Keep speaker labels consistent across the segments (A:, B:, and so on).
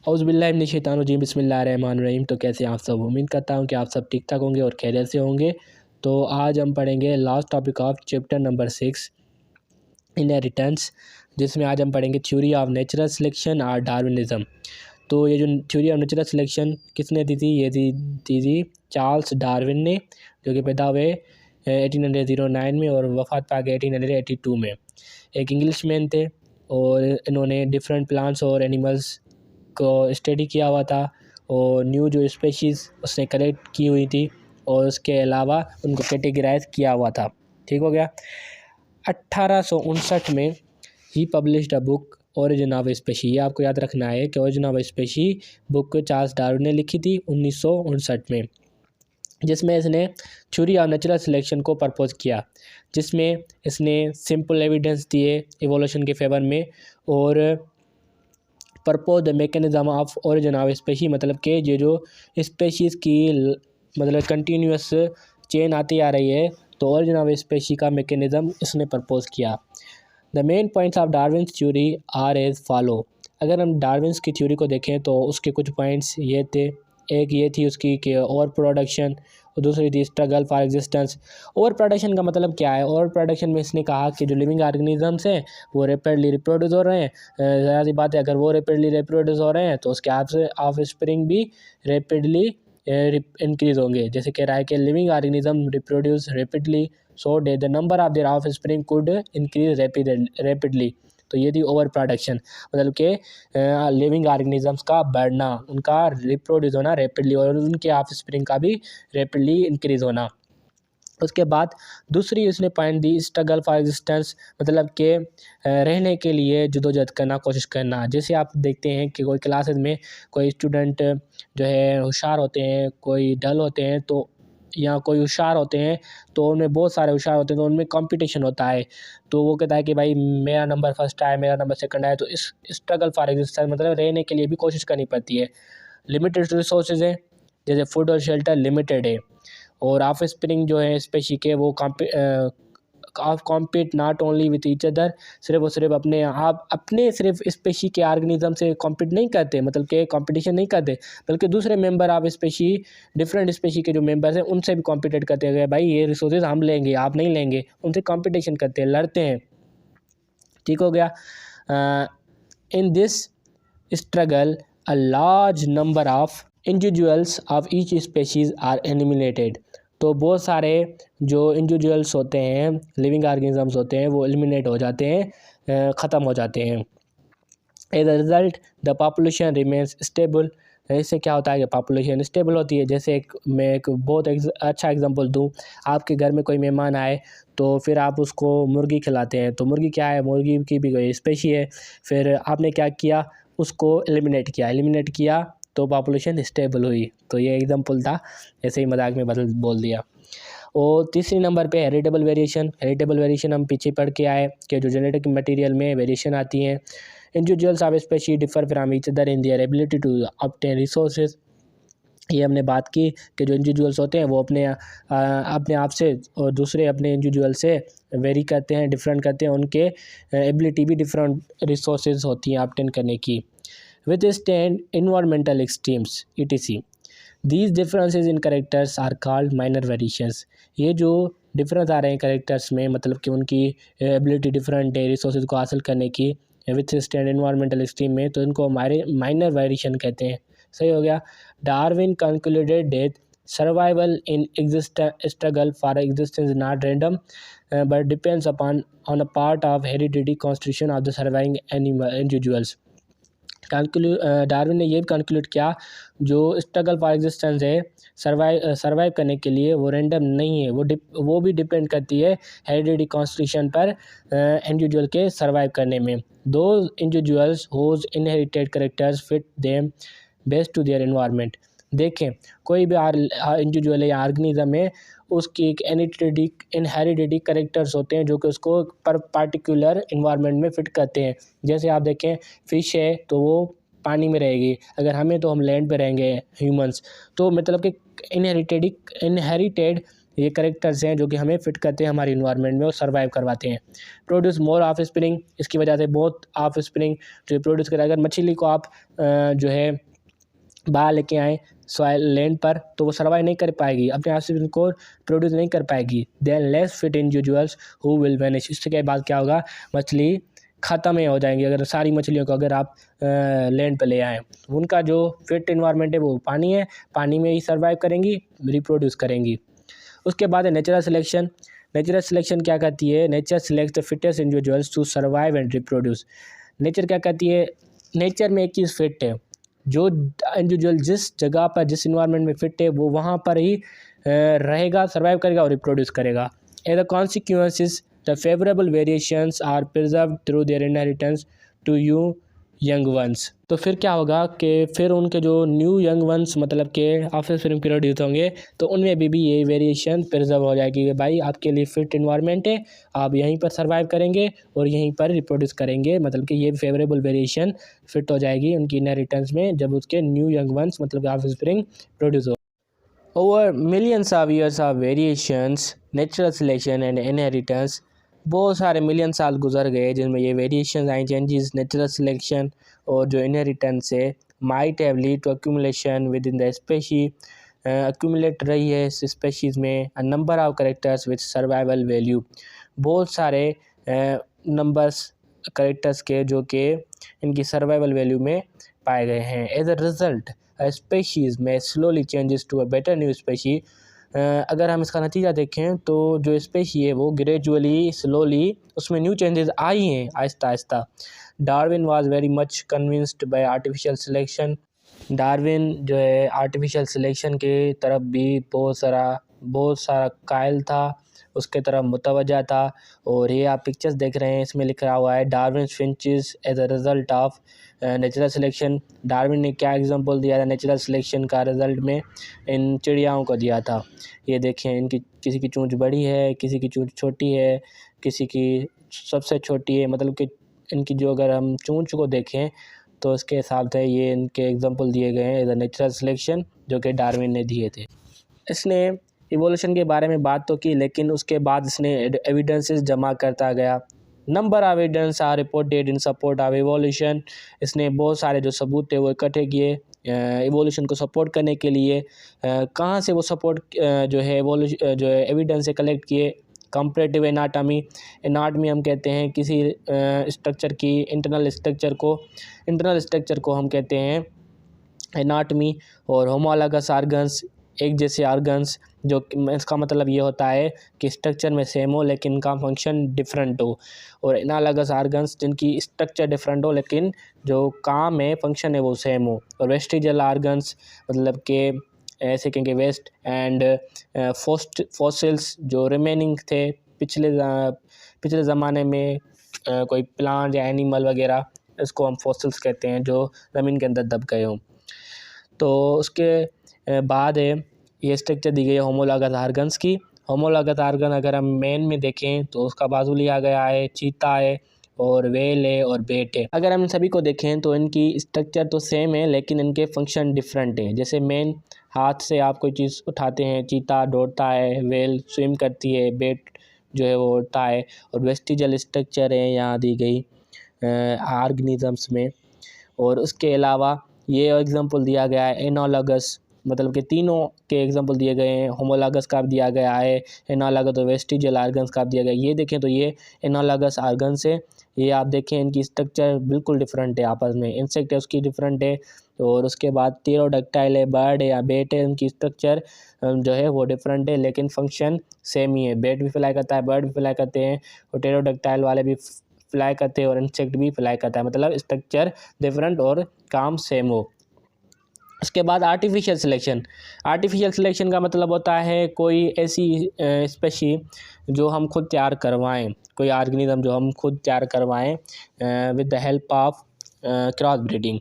A: औज़ुबिल्लाहि बिस्मिल्लाहिर्रहमानिर्रहीम। तो कैसे आप सब? उम्मीद करता हूँ कि आप सब ठीक ठाक होंगे और खैरियत से होंगे। तो आज हम पढ़ेंगे last topic of chapter number 6 inheritance, जिसमें आज हम पढ़ेंगे थ्योरी ऑफ नेचुरल सिलेक्शन और डार्विनिज़्म। तो ये जो थ्योरी ऑफ नेचुरल सिलेक्शन किसने दी थी? ये दी चार्ल्स डार्विन ने, जो कि पैदा हुए 1809 में और वफ़ात पा गए 1882 में। एक इंग्लिश मैन थे और इन्होंने डिफरेंट प्लांट्स और एनिमल्स को स्टडी किया हुआ था और न्यू जो स्पेशीज़ उसने कलेक्ट की हुई थी और उसके अलावा उनको कैटेगराइज किया हुआ था। ठीक हो गया। 1859 में ही published a book origin of species. ये आपको याद रखना है कि origin of species book Charles Darwin ने लिखी थी 1959 में, जिसमें इसने थ्योरी ऑफ नेचुरल सिलेक्शन को प्रपोज किया, जिसमें इसने सिंपल एविडेंस दिए इवोल्यूशन के फेवर में और propose the mechanism of origin of species, मतलब कि ये जो स्पेशीज़ की मतलब कंटिन्यूस चेन आती आ रही है, तो ओरिजिन ऑफ स्पेशी का मैकेनिज्म इसने प्रपोज किया। The main points of Darwin's theory are as follow. अगर हम डार्विन्स की थ्योरी को देखें तो उसके कुछ पॉइंट्स ये थे। एक ये थी उसकी कि ओवर प्रोडक्शन, और दूसरी थी struggle for existence. Over production का मतलब क्या है? ओवर प्रोडक्शन में इसने कहा कि जो लिविंग ऑर्गेनिजम्स हैं वो रैपिडली रिप्रोड्यूस हो रहे हैं। ज़रा सी बात है, अगर वो रैपिडली रिप्रोड्यूस हो रहे हैं तो उसके ऑफ स्प्रिंग भी रैपिडली इंक्रीज होंगे। जैसे कह रहा है कि living organism reproduce rapidly, so day the number of their of spring could increase rapidly. तो ये थी ओवर प्रोडक्शन, मतलब कि लिविंग ऑर्गेनिजम्स का बढ़ना, उनका रिप्रोड्यूस होना रैपिडली और उनके ऑफ स्प्रिंग का भी रैपिडली इंक्रीज होना। उसके बाद दूसरी उसने point the struggle for existence, मतलब कि रहने के लिए जदोजहद करना, कोशिश करना। जैसे आप देखते हैं कि कोई क्लासेस में कोई स्टूडेंट जो है होशियार होते हैं, कोई डल होते हैं, तो या कोई होशियार होते हैं तो उनमें बहुत सारे होशियार होते हैं, तो उनमें कंपटीशन होता है। तो वो कहता है कि भाई मेरा नंबर फर्स्ट आया, मेरा नंबर सेकंड आया। तो इस स्ट्रगल फॉर एग्जिस्टेंस मतलब रहने के लिए भी कोशिश करनी पड़ती है। लिमिटेड रिसोर्सेज हैं, जैसे फूड और शेल्टर लिमिटेड है, और ऑफ स्प्रिंग जो है स्पेशी के वो compete not only with each other, सिर्फ और सिर्फ अपने सिर्फ स्पेशी के ऑर्गेनिज्म से कॉम्पीट नहीं करते, मतलब कि कंपटीशन नहीं करते, बल्कि दूसरे member of species, different species के जो मेंबर्स हैं उनसे भी कॉम्पिटेट करते हैं। भाई ये रिसोर्सेज हम लेंगे, आप नहीं लेंगे, उनसे कॉम्पिटिशन करते हैं, लड़ते हैं। ठीक हो गया। In this struggle a large number of individuals of each species are eliminated. तो बहुत सारे जो इंडिविजुअल्स होते हैं, लिविंग ऑर्गेनिजम्स होते हैं, वो एलिमिनेट हो जाते हैं, ख़त्म हो जाते हैं। As a result the population remains stable. इससे क्या होता है कि पॉपुलेशन स्टेबल होती है। जैसे मैं एक बहुत अच्छा एग्जांपल दूं, आपके घर में कोई मेहमान आए तो फिर आप उसको मुर्गी खिलाते हैं। तो मुर्गी क्या है? मुर्गी की भी कोई स्पेशी है। फिर आपने क्या किया? उसको एलिमिनेट किया तो पॉपुलेशन स्टेबल हुई। तो ये एग्जांपल था, ऐसे ही मजाक में बोल दिया। और तीसरी नंबर पे हेरिटेबल वेरिएशन हम पीछे पढ़ के आए कि जो जेनेटिक मटेरियल में वेरिएशन आती हैं। Individuals of species differ from each other in their ability to obtain resources. ये हमने बात की कि जो इंडिविजुअल्स होते हैं वो अपने आप से और दूसरे अपने इंडिविजुअल से वेरी करते हैं, डिफरेंट करते हैं। उनके एबिलिटी भी डिफरेंट रिसोर्सेज होती हैं ऑब्टेन करने की। Withstand environmental extremes etc. These differences in characters are called minor variations. ये जो डिफरेंस आ रहे हैं करेक्टर्स में, मतलब कि उनकी एबिलिटी डिफरेंट है रिसोर्सेज को हासिल करने की विथ स्टैंड इन्वायरमेंटल एक्सट्रीम में, तो इनको हमारे माइनर वेरिएशन कहते हैं। सही हो गया। Darwin concluded death survival in struggle for existence not random but depends upon on a part of heredity constitution of the surviving individuals. Darwin ने ये भी कंक्लूड किया, जो स्ट्रगल फॉर एग्जिस्टेंस है सर्वाइव करने के लिए, वो रैंडम नहीं है, वो भी डिपेंड करती है हेरिडिटी कॉन्स्टिट्यूशन पर इंडिविजुअल के सर्वाइव करने में। दो individuals whose inherited characters fit them best to their environment. देखें, कोई भी इंडिविजुअल है या ऑर्गेनिज्म है, उसकी एक इनहेरिटेड कैरेक्टर्स होते हैं जो कि उसको पर पार्टिकुलर इन्वायरमेंट में फिट करते हैं। जैसे आप देखें, फिश है तो वो पानी में रहेगी, अगर हमें तो हम लैंड पे रहेंगे ह्यूमंस। तो मतलब कि इनहेरिटेड ये कैरेक्टर्स हैं जो कि हमें फिट करते हैं हमारी इन्वायरमेंट में और सर्वाइव करवाते हैं। प्रोड्यूस मोर ऑफ स्प्रिंग, इसकी वजह से बहुत ऑफ स्प्रिंग जो प्रोड्यूस करेगा। अगर मछली को आप जो है बाहर लेके आएँ सॉइल लैंड पर, तो वो सर्वाइव नहीं कर पाएगी, अपने आप से इनको प्रोड्यूस नहीं कर पाएगी। Than less fit individuals who will vanish, इसके बाद क्या होगा, मछली ख़त्म ही हो जाएंगी। अगर सारी मछलियों को अगर आप लैंड पे ले आएँ, उनका जो फिट इन्वायरमेंट है वो पानी है, पानी में ही सर्वाइव करेंगी, रिप्रोड्यूस करेंगी। उसके बाद है नेचुरल सिलेक्शन। नेचुरल सिलेक्शन क्या कहती है, nature select the fittest individuals to survive and reproduce. Nature क्या कहती है, नेचर में एक चीज़ फिट है, जो इंडिविजुअल जिस जगह पर जिस इन्वायरमेंट में फिट है वो वहाँ पर ही रहेगा, सर्वाइव करेगा और रिप्रोड्यूस करेगा। As the consequences the favourable variations are preserve through their inheritance to you young ones. तो फिर क्या होगा कि फिर उनके जो न्यू यंग वंस मतलब के आफ्टर फिल्म प्रोड्यूस होंगे, तो उनमें भी ये वेरिएशन प्रिजर्व हो जाएगी कि भाई आपके लिए फिट इन्वायरमेंट है, आप यहीं पर सर्वाइव करेंगे और यहीं पर रिप्रोड्यूस करेंगे। मतलब कि ये फेवरेबल वेरिएशन फिट हो जाएगी उनकी इनहेरिटेंस में जब उसके न्यू यंग वंस मतलब आफ्टर स्प्रिंग प्रोड्यूस हो। Over millions of years of variations, natural selection and inheritance, बहुत सारे मिलियन साल गुजर गए जिनमें ये वेरिएशंस आई, चेंजेस, नेचुरल सिलेक्शन और जो इनहेरिटेंस है, might have lead to accumulation within the species, accumulate रही है इस स्पेशीज़ में a number of characters with survival value, बहुत सारे नंबर्स करेक्टर्स के जो कि इनकी सर्वाइवल वैल्यू में पाए गए हैं। एज अ रिजल्ट स्पेशीज़ में slowly changes to a better new species. अगर हम इसका नतीजा देखें तो जो स्पेशी है वो ग्रेजुअली स्लोली उसमें न्यू चेंजेस आई हैं Aahista Aahista. Darwin was very much convinced bye artificial selection. Darwin जो है आर्टिफिशियल सिलेक्शन के तरफ भी बहुत सारा कायल था, उसके तरफ मुतवज्जा था। और ये आप पिक्चर्स देख रहे हैं, इसमें लिखा हुआ है Darwin finches as a result of natural selection. Darwin ने क्या एग्जांपल दिया था नेचुरल सिलेक्शन का रिज़ल्ट में, इन चिड़ियाओं को दिया था। ये देखें, इनकी किसी की चोंच बड़ी है, किसी की चोंच छोटी है, किसी की सबसे छोटी है। मतलब कि इनकी जो अगर हम चोंच को देखें तो उसके हिसाब से ये इनके एग्जांपल दिए गए हैं एज अ नेचुरल सिलेक्शन जो कि डार्विन ने दिए थे। इसने इवोल्यूशन के बारे में बात तो की, लेकिन उसके बाद इसने एविडेंसेस जमा करता गया। Number of evidence are reported in support of evolution. इसने बहुत सारे जो सबूत थे वो इकट्ठे किए इवोल्यूशन को सपोर्ट करने के लिए। कहाँ से वो सपोर्ट जो है इवोल्यूशन जो है एविडेंस से कलेक्ट किए, कंपैरेटिव एनाटॉमी। एनाटॉमी हम कहते हैं किसी स्ट्रक्चर की इंटरनल स्ट्रक्चर को हम कहते हैं एनाटॉमी। और होमोलॉगस ऑर्गन्स, एक जैसे ऑर्गन्स, जो इसका मतलब ये होता है कि स्ट्रक्चर में सेम हो लेकिन इनका फंक्शन डिफरेंट हो। और एनालॉगस ऑर्गन्स जिनकी स्ट्रक्चर डिफरेंट हो लेकिन जो काम है फंक्शन है वो सेम हो। और वेस्टिजल ऑर्गन्स मतलब कि ऐसे कहेंगे वेस्ट एंड फॉसिल्स जो रिमेनिंग थे पिछले ज़माने में कोई प्लांट या एनिमल वगैरह, इसको हम फॉसिल्स कहते हैं जो ज़मीन के अंदर दब गए हों। तो उसके बाद है ये स्ट्रक्चर दी गई है होमोलॉगस ऑर्गन्स की। होमोलॉगस ऑर्गन अगर हम मेन में देखें तो उसका बाजू लिया गया है, चीता है और वेल है और बेट है। अगर हम सभी को देखें तो इनकी स्ट्रक्चर तो सेम है लेकिन इनके फंक्शन डिफरेंट हैं। जैसे मेन हाथ से आप कोई चीज़ उठाते हैं, चीता दौड़ता है, वेल स्विम करती है, बेट जो है वो उड़ता है। और वेस्टिजल स्ट्रक्चर है यहाँ दी गई ऑर्गेनिजम्स में। और उसके अलावा ये एग्जांपल दिया गया है एनालॉगस, मतलब कि तीनों के एग्जांपल दिए गए हैं। होमोलॉगस का भी दिया गया है, एनालॉगस और वेस्टिजल ऑर्गन्स का भी दिया गया है। ये देखें तो ये एनालॉगस ऑर्गन्स है, ये आप देखें इनकी स्ट्रक्चर बिल्कुल डिफरेंट है आपस में। इंसेक्ट है उसकी डिफरेंट है। और उसके बाद टेरोडक्टाइल है, बर्ड है या बेट है, उनकी स्ट्रक्चर जो है वो डिफरेंट है लेकिन फंक्शन सेम ही है। बेट भी फ्लाई करता है, बर्ड भी फ्लाई करते हैं और टेरोडक्टाइल वाले भी फ्लाई करते हैं और इंसेक्ट भी फ्लाई करता है, मतलब स्ट्रक्चर डिफरेंट और काम सेम हो। उसके बाद आर्टिफिशियल सिलेक्शन का मतलब होता है कोई ऐसी स्पेशी जो हम खुद तैयार करवाएं, कोई ऑर्गेनिज्म जो हम खुद तैयार करवाएं with the help of cross breeding.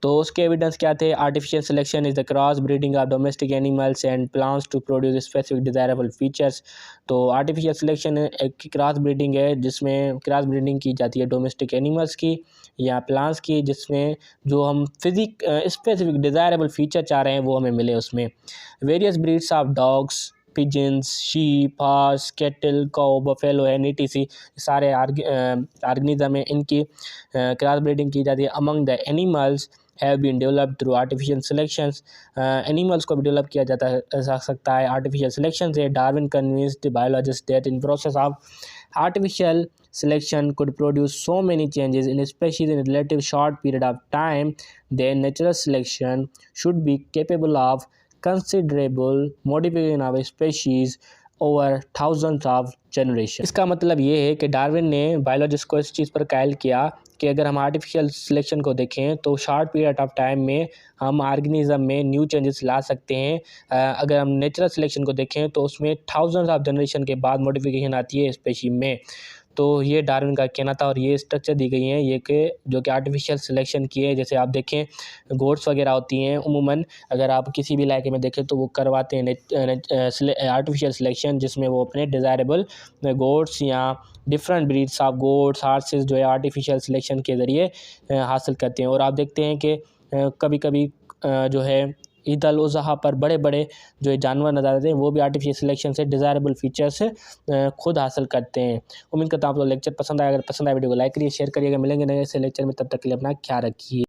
A: तो उसके एविडेंस क्या थे, artificial selection is the cross breeding of domestic animals and plants to produce specific desirable features. तो आर्टिफिशियल सिलेक्शन एक क्रॉस ब्रीडिंग है जिसमें क्रॉस ब्रीडिंग की जाती है डोमेस्टिक एनिमल्स की या प्लांट्स की, जिसमें जो हम स्पेसिफिक डिज़ायरेबल फीचर चाह रहे हैं वो हमें मिले उसमें। Various breeds of dogs pigeons, sheep, horse, cattle, cow, buffalo and ETC सारे ऑर्गेनिज्म में इनकी क्रॉस ब्रीडिंग की जाती है। Among the animals have been developed through artificial selections, animals को भी डेवलप किया जा सकता है आर्टिफिशियल सिलेक्शन से। Darwin convinced biologist that in process of artificial selection could produce so many changes in a species in a relative short period of time, then natural selection should be capable of considerable modification of a species over thousands of generation. इसका मतलब ये है कि Darwin ने biologist को इस चीज़ पर कायल किया कि अगर हम आर्टिफिशियल सिलेक्शन को देखें तो शॉर्ट पीरियड ऑफ टाइम में हम ऑर्गेनिज्म में न्यू चेंजेस ला सकते हैं। अगर हम नेचुरल सिलेक्शन को देखें तो उसमें थाउजेंड्स ऑफ जनरेशन के बाद मॉडिफिकेशन आती है स्पेशी में। तो ये डार्विन का कहना था और ये स्ट्रक्चर दी गई हैं ये कि जो कि आर्टिफिशियल सिलेक्शन की है। जैसे आप देखें गोट्स वगैरह होती हैं उमूमन, अगर आप किसी भी इलाके में देखें तो वो करवाते हैं आर्टिफिशियल सिलेक्शन, जिसमें वो अपने डिज़ायरेबल गोट्स या different breeds of goats horses जो है आर्टिफिशियल सिलेक्शन के ज़रिए हासिल करते हैं। और आप देखते हैं कि कभी कभी जो है ईद अल अज़हा पर बड़े बड़े जो जानवर नज़र आते हैं वो भी आर्टिफिशियल सिलेक्शन से डिज़ायरेबल फीचर्स खुद हासिल करते हैं। उम्मीद करता हूँ आप लोग लेक्चर पसंद आया। अगर पसंद आया वीडियो को लाइक करिए, शेयर करिएगा। मिलेंगे नए ऐसे लेक्चर में, तब तक के लिए अपना ख्याल रखिए।